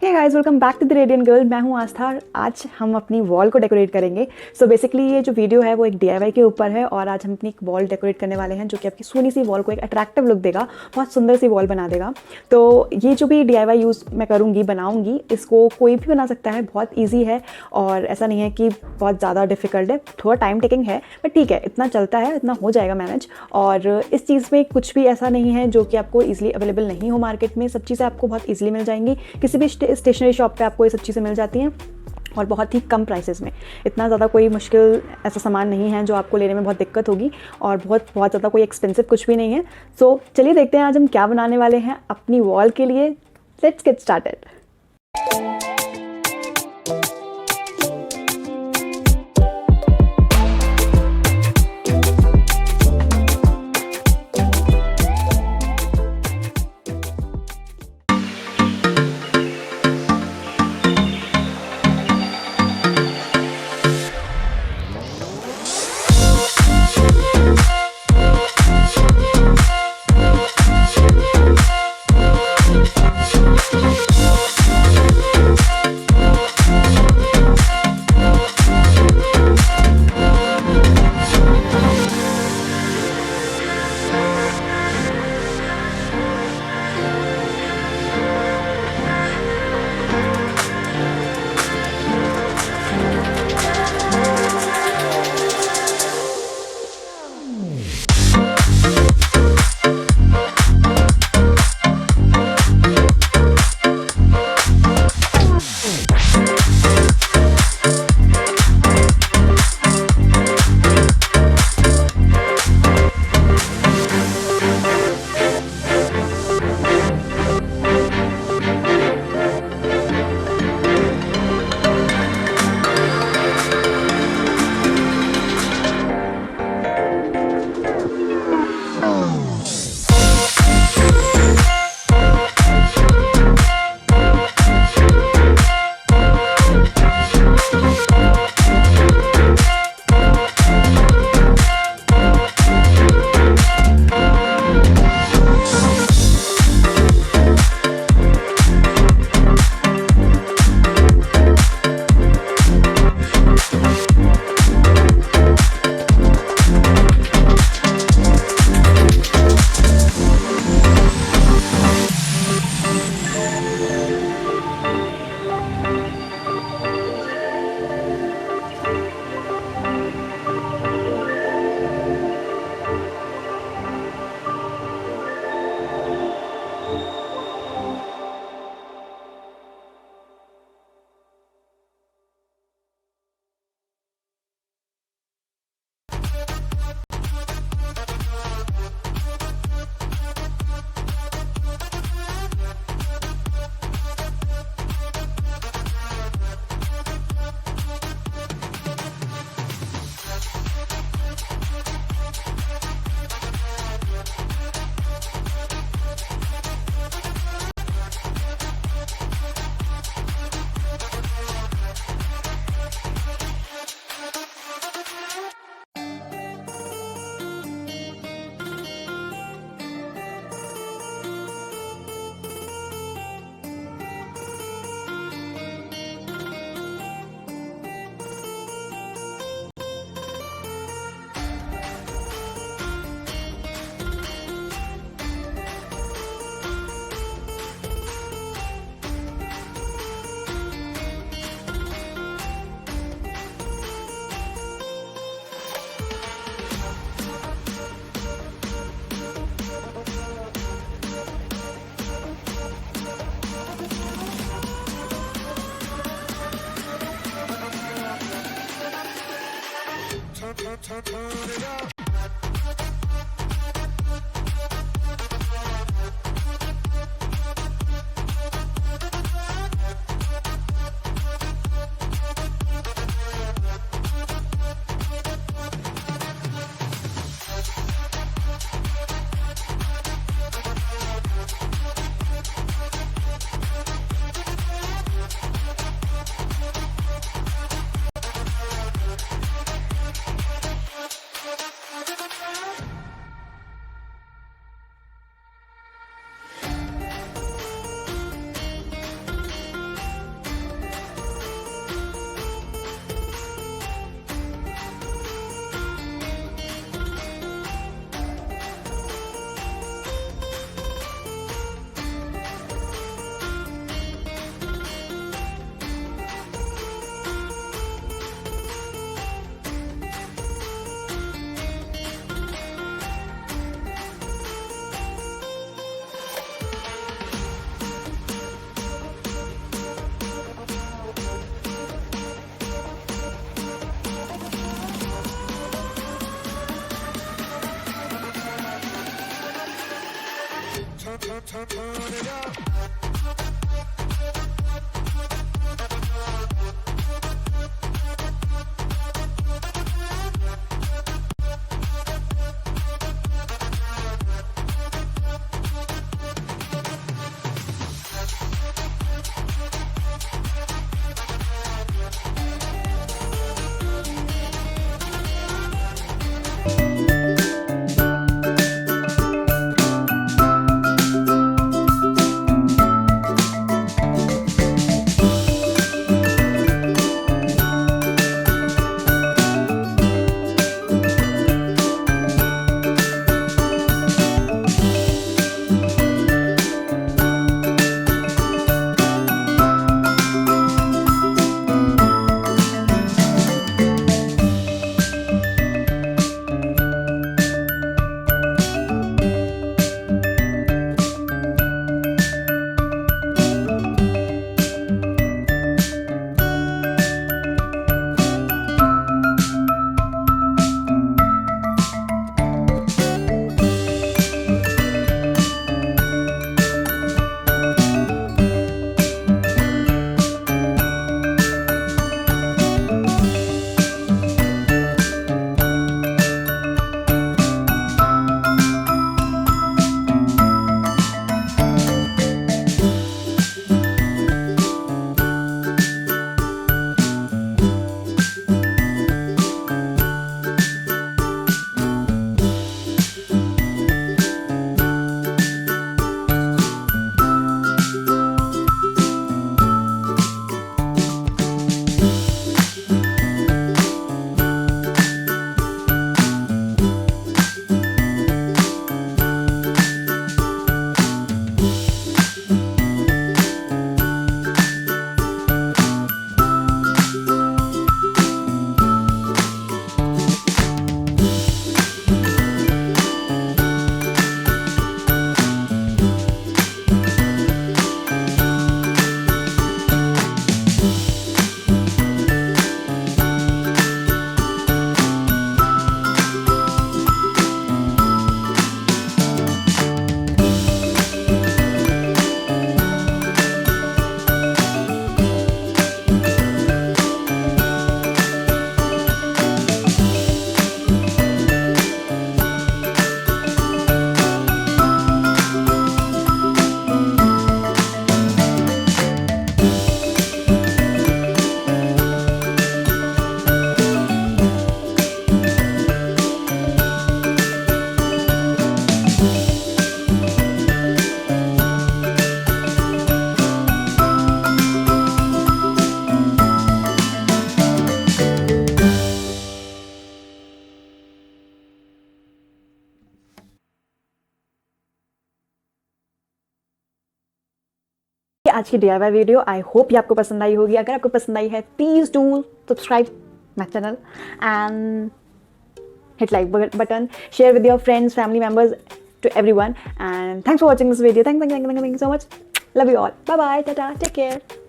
Hey guys, welcome back to the radiant girl. मैं हूँ आस्था। आज हम अपनी वॉल को डेकोरेट करेंगे। सो बेसिकली ये जो वीडियो है वो एक DIY के ऊपर है और आज हम अपनी एक वॉल डेकोरेट करने वाले हैं जो कि आपकी सोनी सी वॉल को एक अट्रैक्टिव लुक देगा, बहुत सुंदर सी वॉल बना देगा। तो ये जो भी DIY यूज़ मैं करूँगी, बनाऊँगी, इसको कोई भी बना सकता है। बहुत ईजी है और ऐसा नहीं है कि बहुत ज़्यादा डिफिकल्ट है, थोड़ा टाइम टेकिंग है, बट ठीक है, इतना चलता है, इतना हो जाएगा मैनेज। और इस चीज़ में कुछ भी ऐसा नहीं है जो कि आपको ईजिली अवेलेबल नहीं हो मार्केट में। सब चीज़ें आपको बहुत ईजिली मिल जाएंगी, किसी भी स्टेशनरी शॉप पे आपको ये सब चीज़ें मिल जाती हैं और बहुत ही कम प्राइसेस में। इतना ज़्यादा कोई मुश्किल ऐसा सामान नहीं है जो आपको लेने में बहुत दिक्कत होगी और बहुत ज़्यादा कोई एक्सपेंसिव कुछ भी नहीं है। सो चलिए देखते हैं आज हम क्या बनाने वाले हैं अपनी वॉल के लिए। Let's get started. आज की DIY वीडियो। आई होप ये आपको पसंद आई होगी। अगर आपको पसंद आई है please do subscribe my channel and hit like button, share with your friends, family members, to everyone, and thanks for watching this video. Thank you so much. Love you all. Bye bye, tata, take care.